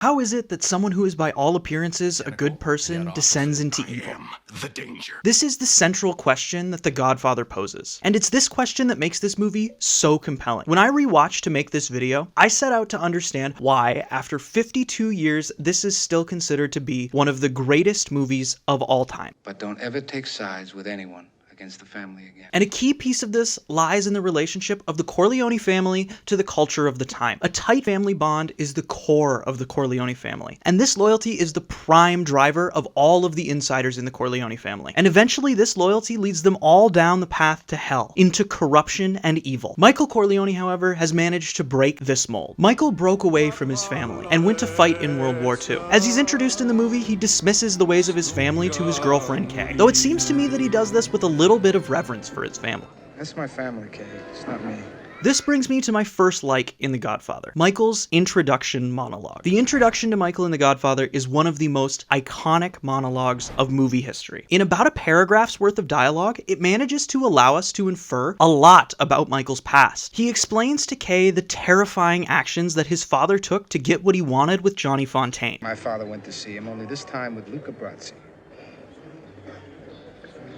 How is it that someone who is by all appearances a good person descends into evil? The danger. This is the central question that The Godfather poses. And it's this question that makes this movie so compelling. When I rewatched to make this video, I set out to understand why, after 52 years, this is still considered to be one of the greatest movies of all time. But don't ever take sides with anyone against the family again. And a key piece of this lies in the relationship of the Corleone family to the culture of the time. A tight family bond is the core of the Corleone family, and this loyalty is the prime driver of all of the insiders in the Corleone family. And eventually this loyalty leads them all down the path to hell, into corruption and evil. Michael Corleone, however, has managed to break this mold. Michael broke away from his family and went to fight in World War II. As he's introduced in the movie, he dismisses the ways of his family to his girlfriend Kay, though it seems to me that he does this with a little bit of reverence for his family. That's my family, Kay. It's not me. This brings me to my first like in The Godfather, Michael's introduction monologue. The introduction to Michael in The Godfather is one of the most iconic monologues of movie history. In about a paragraph's worth of dialogue, it manages to allow us to infer a lot about Michael's past. He explains to Kay the terrifying actions that his father took to get what he wanted with Johnny Fontaine. My father went to see him, only this time with Luca Brasi.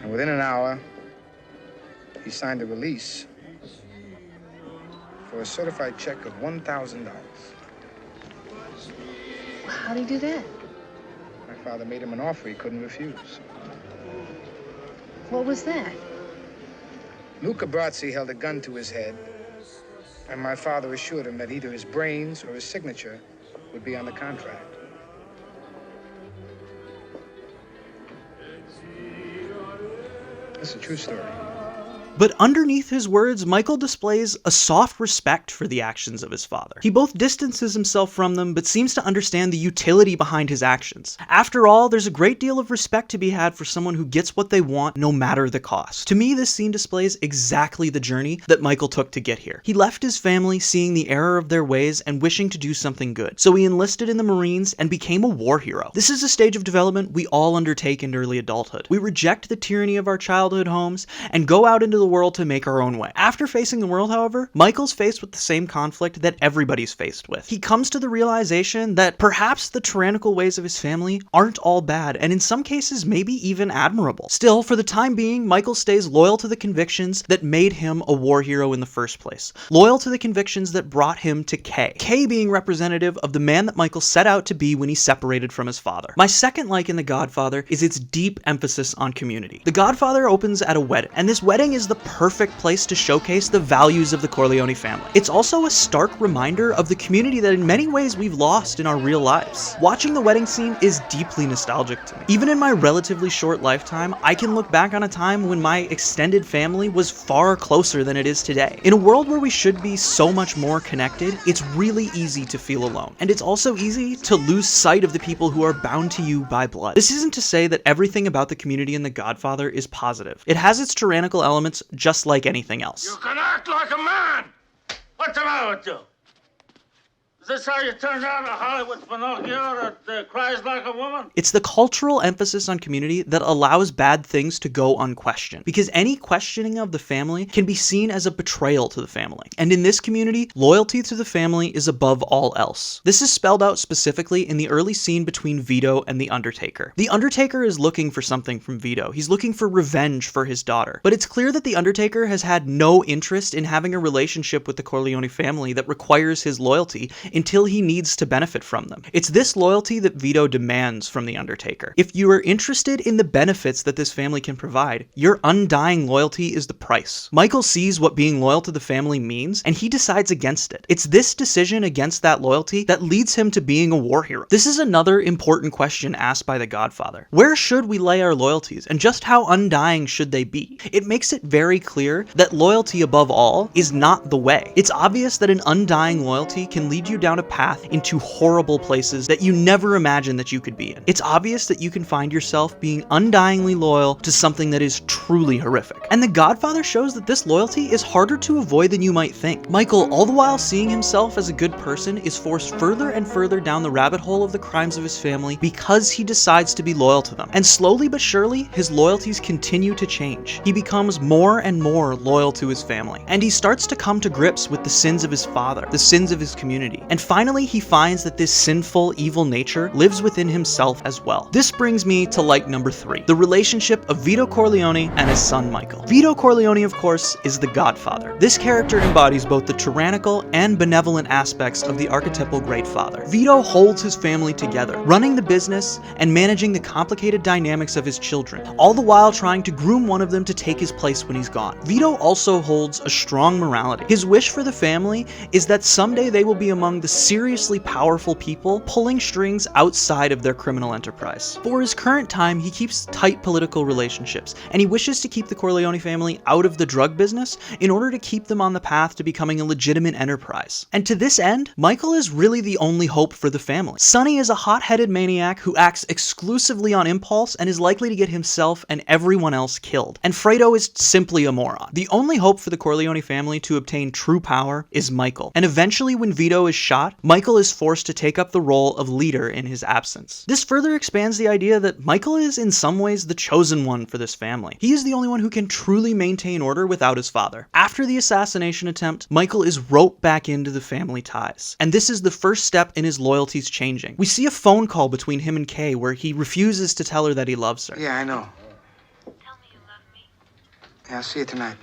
And within an hour, he signed a release for a certified check of $1,000. How'd he do that? My father made him an offer he couldn't refuse. What was that? Luca Brasi held a gun to his head, and my father assured him that either his brains or his signature would be on the contract. That's a true story. But underneath his words, Michael displays a soft respect for the actions of his father. He both distances himself from them, but seems to understand the utility behind his actions. After all, there's a great deal of respect to be had for someone who gets what they want, no matter the cost. To me, this scene displays exactly the journey that Michael took to get here. He left his family seeing the error of their ways and wishing to do something good. So he enlisted in the Marines and became a war hero. This is a stage of development we all undertake in early adulthood. We reject the tyranny of our childhood homes and go out into the world to make our own way. After facing the world, however, Michael's faced with the same conflict that everybody's faced with. He comes to the realization that perhaps the tyrannical ways of his family aren't all bad, and in some cases maybe even admirable. Still, for the time being, Michael stays loyal to the convictions that made him a war hero in the first place. Loyal to the convictions that brought him to Kay. Kay being representative of the man that Michael set out to be when he separated from his father. My second like in The Godfather is its deep emphasis on community. The Godfather opens at a wedding, and this wedding is the perfect place to showcase the values of the Corleone family. It's also a stark reminder of the community that in many ways we've lost in our real lives. Watching the wedding scene is deeply nostalgic to me. Even in my relatively short lifetime, I can look back on a time when my extended family was far closer than it is today. In a world where we should be so much more connected, it's really easy to feel alone. And it's also easy to lose sight of the people who are bound to you by blood. This isn't to say that everything about the community in The Godfather is positive. It has its tyrannical elements just like anything else. You can act like a man! What's the matter with you? Is this how you turn down a Hollywood Pinocchio that cries like a woman? It's the cultural emphasis on community that allows bad things to go unquestioned, because any questioning of the family can be seen as a betrayal to the family. And in this community, loyalty to the family is above all else. This is spelled out specifically in the early scene between Vito and The Undertaker. The Undertaker is looking for something from Vito. He's looking for revenge for his daughter. But it's clear that The Undertaker has had no interest in having a relationship with the Corleone family that requires his loyalty until he needs to benefit from them. It's this loyalty that Vito demands from The Undertaker. If you are interested in the benefits that this family can provide, your undying loyalty is the price. Michael sees what being loyal to the family means, and he decides against it. It's this decision against that loyalty that leads him to being a war hero. This is another important question asked by The Godfather. Where should we lay our loyalties, and just how undying should they be? It makes it very clear that loyalty above all is not the way. It's obvious that an undying loyalty can lead you down a path into horrible places that you never imagined that you could be in. It's obvious that you can find yourself being undyingly loyal to something that is truly horrific. And The Godfather shows that this loyalty is harder to avoid than you might think. Michael, all the while seeing himself as a good person, is forced further and further down the rabbit hole of the crimes of his family because he decides to be loyal to them. And slowly but surely, his loyalties continue to change. He becomes more and more loyal to his family. And he starts to come to grips with the sins of his father, the sins of his community. And finally, he finds that this sinful, evil nature lives within himself as well. This brings me to like number 3, the relationship of Vito Corleone and his son Michael. Vito Corleone, of course, is the Godfather. This character embodies both the tyrannical and benevolent aspects of the archetypal great father. Vito holds his family together, running the business and managing the complicated dynamics of his children, all the while trying to groom one of them to take his place when he's gone. Vito also holds a strong morality. His wish for the family is that someday they will be among the seriously powerful people pulling strings outside of their criminal enterprise. For his current time, he keeps tight political relationships, and he wishes to keep the Corleone family out of the drug business in order to keep them on the path to becoming a legitimate enterprise. And to this end, Michael is really the only hope for the family. Sonny is a hot-headed maniac who acts exclusively on impulse and is likely to get himself and everyone else killed. And Fredo is simply a moron. The only hope for the Corleone family to obtain true power is Michael. And eventually, when Vito is shot, Michael is forced to take up the role of leader in his absence. This further expands the idea that Michael is in some ways the chosen one for this family. He is the only one who can truly maintain order without his father. After the assassination attempt, Michael is roped back into the family ties. And this is the first step in his loyalties changing. We see a phone call between him and Kay where he refuses to tell her that he loves her. Yeah, I know. Tell me you love me. Yeah, I'll see you tonight.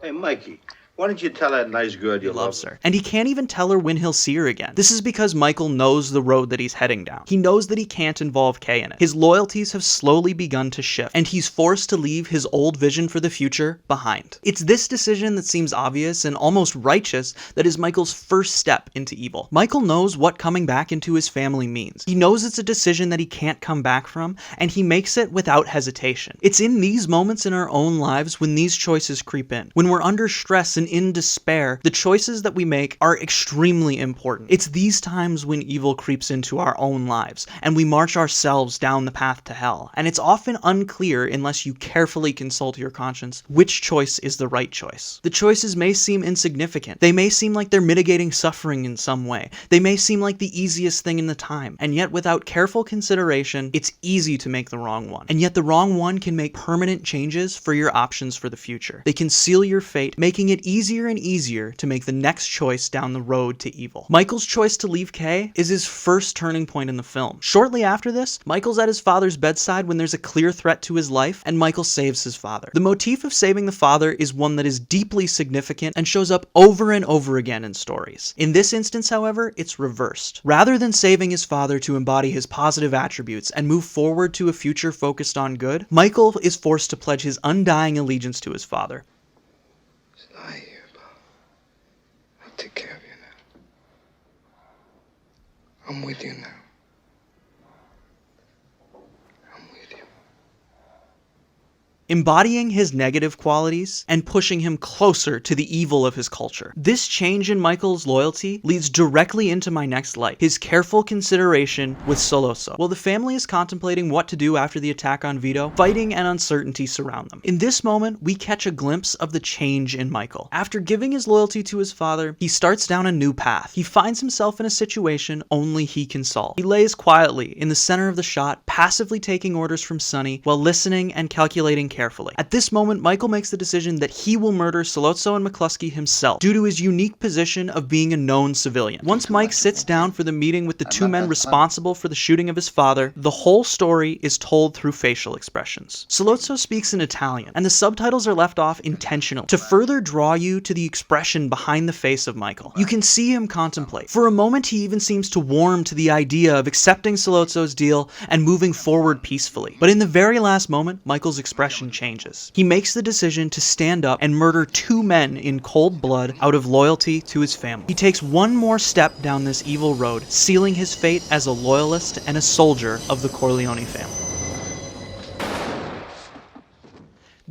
Hey, Mikey, why don't you tell that nice girl you He loves her. And he can't even tell her when he'll see her again. This is because Michael knows the road that he's heading down. He knows that he can't involve Kay in it. His loyalties have slowly begun to shift, and he's forced to leave his old vision for the future behind. It's this decision that seems obvious and almost righteous that is Michael's first step into evil. Michael knows what coming back into his family means. He knows it's a decision that he can't come back from, and he makes it without hesitation. It's in these moments in our own lives when these choices creep in. When we're under stress and in despair, the choices that we make are extremely important. It's these times when evil creeps into our own lives, and we march ourselves down the path to hell. And it's often unclear, unless you carefully consult your conscience, which choice is the right choice. The choices may seem insignificant. They may seem like they're mitigating suffering in some way. They may seem like the easiest thing in the time. And yet, without careful consideration, it's easy to make the wrong one. And yet, the wrong one can make permanent changes for your options for the future. They can seal your fate, making it easier and easier to make the next choice down the road to evil. Michael's choice to leave Kay is his first turning point in the film. Shortly after this, Michael's at his father's bedside when there's a clear threat to his life, and Michael saves his father. The motif of saving the father is one that is deeply significant and shows up over and over again in stories. In this instance, however, it's reversed. Rather than saving his father to embody his positive attributes and move forward to a future focused on good, Michael is forced to pledge his undying allegiance to his father. Lie here, Bob. I'll take care of you now. I'm with you now. I'm with you. Embodying his negative qualities and pushing him closer to the evil of his culture. This change in Michael's loyalty leads directly into my next light, his careful consideration with Soloso. While the family is contemplating what to do after the attack on Vito, fighting and uncertainty surround them. In this moment, we catch a glimpse of the change in Michael. After giving his loyalty to his father, he starts down a new path. He finds himself in a situation only he can solve. He lays quietly in the center of the shot, passively taking orders from Sonny while listening and calculating carefully. At this moment, Michael makes the decision that he will murder Sollozzo and McCluskey himself due to his unique position of being a known civilian. Once Mike sits down for the meeting with the two men responsible for the shooting of his father, the whole story is told through facial expressions. Sollozzo speaks in Italian, and the subtitles are left off intentionally to further draw you to the expression behind the face of Michael. You can see him contemplate. For a moment, he even seems to warm to the idea of accepting Sollozzo's deal and moving forward peacefully. But in the very last moment, Michael's expression changes. He makes the decision to stand up and murder two men in cold blood out of loyalty to his family. He takes one more step down this evil road, sealing his fate as a loyalist and a soldier of the Corleone family.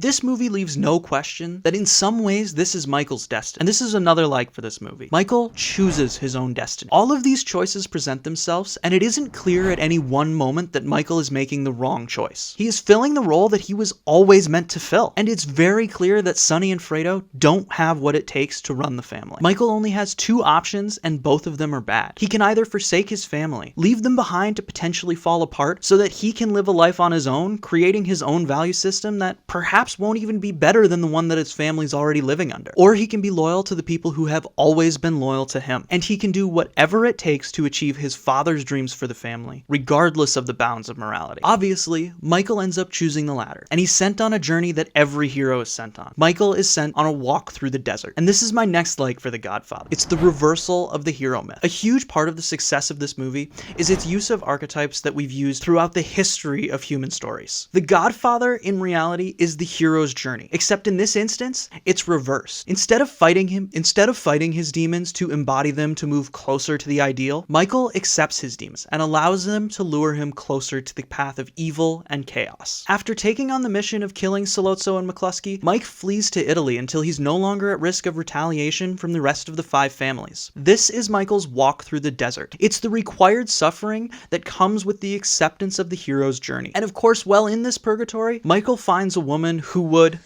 This movie leaves no question that in some ways this is Michael's destiny. And this is another like for this movie. Michael chooses his own destiny. All of these choices present themselves, and it isn't clear at any one moment that Michael is making the wrong choice. He is filling the role that he was always meant to fill. And it's very clear that Sonny and Fredo don't have what it takes to run the family. Michael only has two options, and both of them are bad. He can either forsake his family, leave them behind to potentially fall apart so that he can live a life on his own, creating his own value system that perhaps perhaps won't even be better than the one that his family's already living under. Or he can be loyal to the people who have always been loyal to him, and he can do whatever it takes to achieve his father's dreams for the family, regardless of the bounds of morality. Obviously, Michael ends up choosing the latter, and he's sent on a journey that every hero is sent on. Michael is sent on a walk through the desert, and this is my next like for The Godfather. It's the reversal of the hero myth. A huge part of the success of this movie is its use of archetypes that we've used throughout the history of human stories. The Godfather, in reality, is the hero's journey, except in this instance, it's reversed. Instead of fighting his demons to embody them to move closer to the ideal, Michael accepts his demons and allows them to lure him closer to the path of evil and chaos. After taking on the mission of killing Sollozzo and McCluskey, Mike flees to Italy until he's no longer at risk of retaliation from the rest of the 5 families. This is Michael's walk through the desert. It's the required suffering that comes with the acceptance of the hero's journey. And of course, while in this purgatory, Michael finds a woman who would...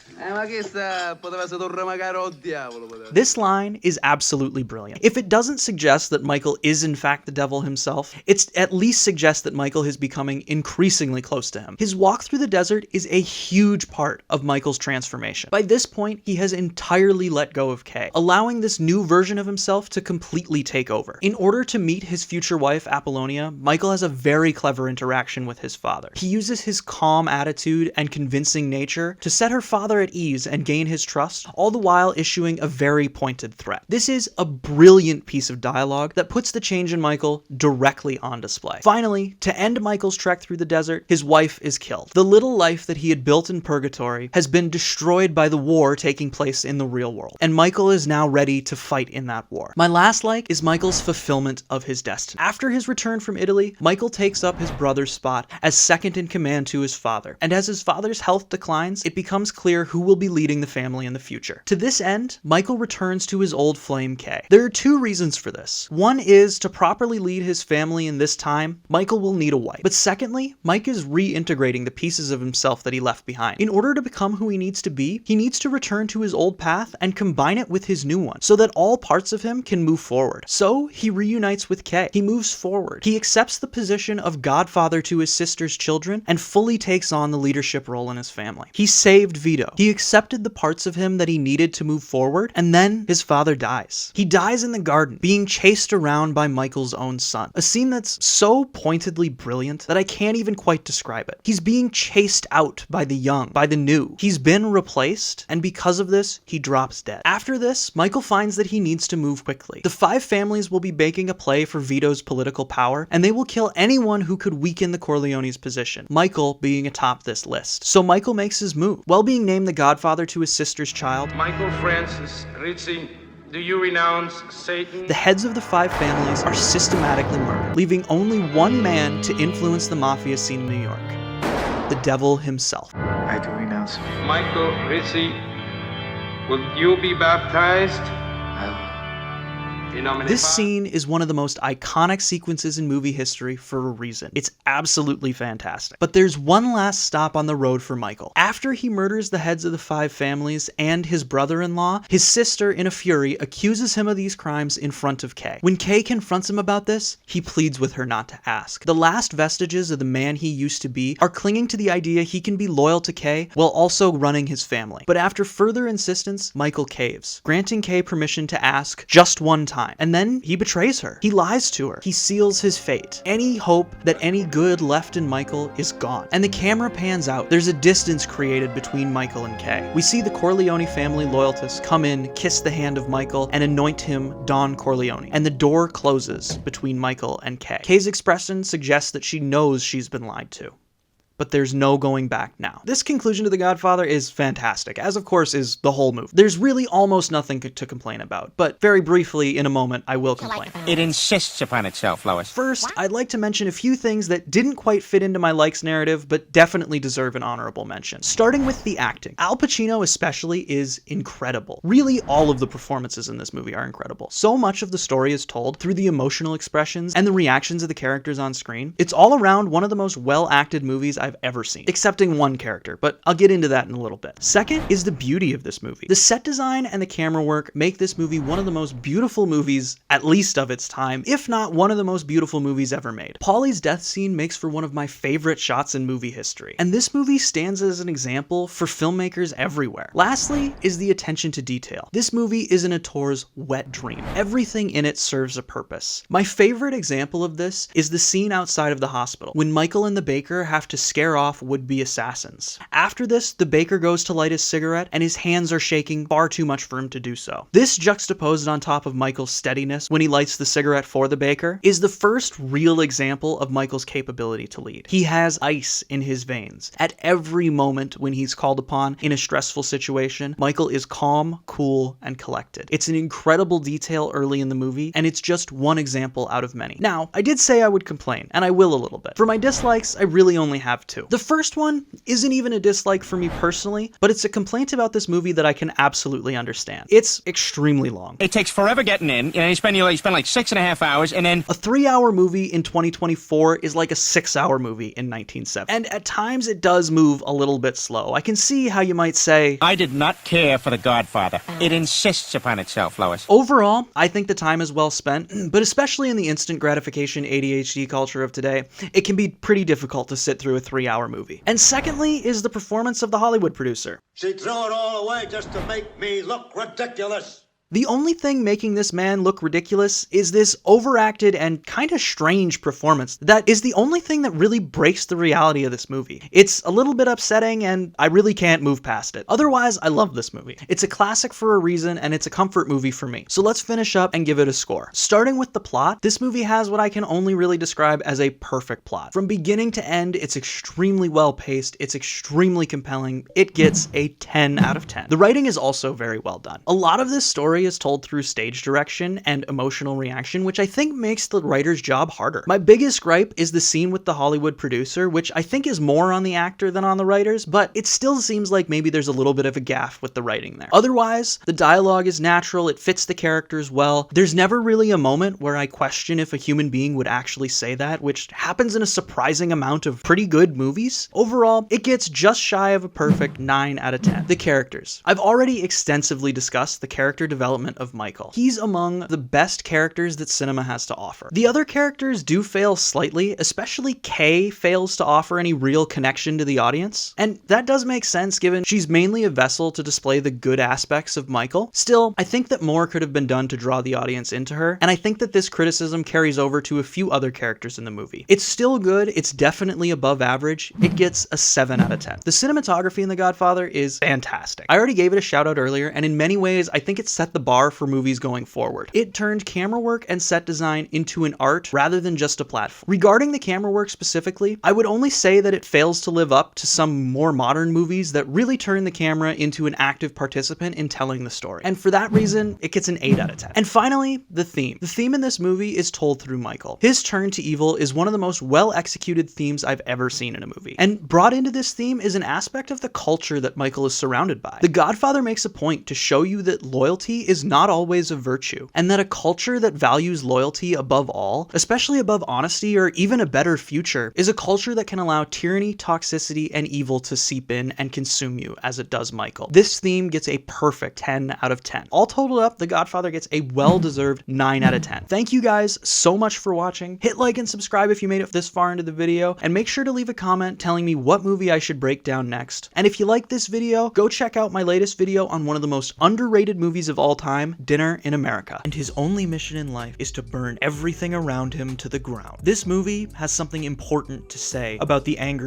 This line is absolutely brilliant. If it doesn't suggest that Michael is in fact the devil himself, it at least suggests that Michael is becoming increasingly close to him. His walk through the desert is a huge part of Michael's transformation. By this point, he has entirely let go of Kay, allowing this new version of himself to completely take over. In order to meet his future wife, Apollonia, Michael has a very clever interaction with his father. He uses his calm attitude and convincing nature to set her father at ease and gain his trust, all the while issuing a very pointed threat. This is a brilliant piece of dialogue that puts the change in Michael directly on display. Finally, to end Michael's trek through the desert, his wife is killed. The little life that he had built in purgatory has been destroyed by the war taking place in the real world, and Michael is now ready to fight in that war. My last like is Michael's fulfillment of his destiny. After his return from Italy, Michael takes up his brother's spot as second in command to his father, and as his father's health declines, it becomes clear who will be leading the family in the future. To this end, Michael returns to his old flame Kay. There are 2 reasons for this. One is, to properly lead his family in this time, Michael will need a wife. But secondly, Mike is reintegrating the pieces of himself that he left behind. In order to become who he needs to be, he needs to return to his old path and combine it with his new one, so that all parts of him can move forward. So, he reunites with Kay. He moves forward. He accepts the position of godfather to his sister's children and fully takes on the leadership role in his family. He saved Vito. He accepted the parts of him that he needed to move forward, and then his father dies. He dies in the garden, being chased around by Michael's own son. A scene that's so pointedly brilliant that I can't even quite describe it. He's being chased out by the young, by the new. He's been replaced, and because of this, he drops dead. After this, Michael finds that he needs to move quickly. The 5 families will be making a play for Vito's political power, and they will kill anyone who could weaken the Corleone's position, Michael being atop this list. So Michael makes his move. While being named the godfather to his sister's child, Michael Francis Rizzi, do you renounce Satan? The heads of the 5 families are systematically murdered, leaving only one man to influence the mafia scene in New York: the devil himself. I do renounce. Michael Rizzi, will you be baptized? I will. This scene is one of the most iconic sequences in movie history for a reason. It's absolutely fantastic. But there's one last stop on the road for Michael. After he murders the heads of the 5 families and his brother-in-law, his sister, in a fury, accuses him of these crimes in front of Kay. When Kay confronts him about this, he pleads with her not to ask. The last vestiges of the man he used to be are clinging to the idea he can be loyal to Kay while also running his family. But after further insistence, Michael caves, granting Kay permission to ask just one time. And then he betrays her. He lies to her. He seals his fate. Any hope that any good left in Michael is gone. And the camera pans out. There's a distance created between Michael and Kay. We see the Corleone family loyalists come in, kiss the hand of Michael, and anoint him Don Corleone. And the door closes between Michael and Kay. Kay's expression suggests that she knows she's been lied to. But there's no going back now. This conclusion to The Godfather is fantastic, as of course is the whole movie. There's really almost nothing to complain about, but very briefly, in a moment, I will complain. It insists upon itself, Lois. First, I'd like to mention a few things that didn't quite fit into my likes narrative, but definitely deserve an honorable mention. Starting with the acting. Al Pacino especially is incredible. Really, all of the performances in this movie are incredible. So much of the story is told through the emotional expressions and the reactions of the characters on screen. It's all around one of the most well-acted movies I've I've ever seen, excepting one character, but I'll get into that in a little bit. Second is the beauty of this movie. The set design and the camera work make this movie one of the most beautiful movies, at least of its time, if not one of the most beautiful movies ever made. Paulie's death scene makes for one of my favorite shots in movie history, and this movie stands as an example for filmmakers everywhere. Lastly is the attention to detail. This movie is an auteur's wet dream. Everything in it serves a purpose. My favorite example of this is the scene outside of the hospital, when Michael and the baker have to scare off would-be assassins. After this, the baker goes to light his cigarette, and his hands are shaking far too much for him to do so. This, juxtaposed on top of Michael's steadiness when he lights the cigarette for the baker, is the first real example of Michael's capability to lead. He has ice in his veins. At every moment when he's called upon in a stressful situation, Michael is calm, cool, and collected. It's an incredible detail early in the movie, and it's just one example out of many. Now, I did say I would complain, and I will a little bit. For my dislikes, I really only have two. The first one isn't even a dislike for me personally, but it's a complaint about this movie that I can absolutely understand. It's extremely long. It takes forever getting in. You spend like 6.5 hours, and then A 3-hour movie in 2024 is like a 6-hour movie in 1970. And at times it does move a little bit slow. I can see how you might say, I did not care for The Godfather. It insists upon itself, Lois. overall, I think the time is well spent, but especially in the instant gratification ADHD culture of today, it can be pretty difficult to sit through a 3-hour movie. And secondly is the performance of the Hollywood producer. She threw it all away just to make me look ridiculous. The only thing making this man look ridiculous is this overacted and kind of strange performance that is the only thing that really breaks the reality of this movie. It's a little bit upsetting, and I really can't move past it. Otherwise, I love this movie. It's a classic for a reason, and it's a comfort movie for me. So let's finish up and give it a score. Starting with the plot, this movie has what I can only really describe as a perfect plot. From beginning to end, it's extremely well paced, it's extremely compelling, it gets a 10 out of 10. The writing is also very well done. A lot of this story is told through stage direction and emotional reaction, which I think makes the writer's job harder. My biggest gripe is the scene with the Hollywood producer, which I think is more on the actor than on the writers, but it still seems like maybe there's a little bit of a gaffe with the writing there. Otherwise, the dialogue is natural, it fits the characters well. There's never really a moment where I question if a human being would actually say that, which happens in a surprising amount of pretty good movies. Overall, it gets just shy of a perfect 9 out of 10. The characters. I've already extensively discussed the character development of Michael. He's among the best characters that cinema has to offer. The other characters do fail slightly, especially Kay fails to offer any real connection to the audience, and that does make sense given she's mainly a vessel to display the good aspects of Michael. Still, I think that more could have been done to draw the audience into her, and I think that this criticism carries over to a few other characters in the movie. It's still good, it's definitely above average, it gets a 7 out of 10. The cinematography in The Godfather is fantastic. I already gave it a shout out earlier, and in many ways, I think it set the bar for movies going forward. It turned camera work and set design into an art rather than just a platform. Regarding the camera work specifically, I would only say that it fails to live up to some more modern movies that really turn the camera into an active participant in telling the story. And for that reason, it gets an 8 out of 10. And finally, the theme. The theme in this movie is told through Michael. His turn to evil is one of the most well-executed themes I've ever seen in a movie. And brought into this theme is an aspect of the culture that Michael is surrounded by. The Godfather makes a point to show you that loyalty is not always a virtue, and that a culture that values loyalty above all, especially above honesty or even a better future, is a culture that can allow tyranny, toxicity, and evil to seep in and consume you as it does Michael. This theme gets a perfect 10 out of 10. All totaled up, The Godfather gets a well-deserved 9 out of 10. Thank you guys so much for watching. Hit like and subscribe if you made it this far into the video, and make sure to leave a comment telling me what movie I should break down next. And if you like this video, go check out my latest video on one of the most underrated movies of all time, Dinner in America. And his only mission in life is to burn everything around him to the ground. This movie has something important to say about the anger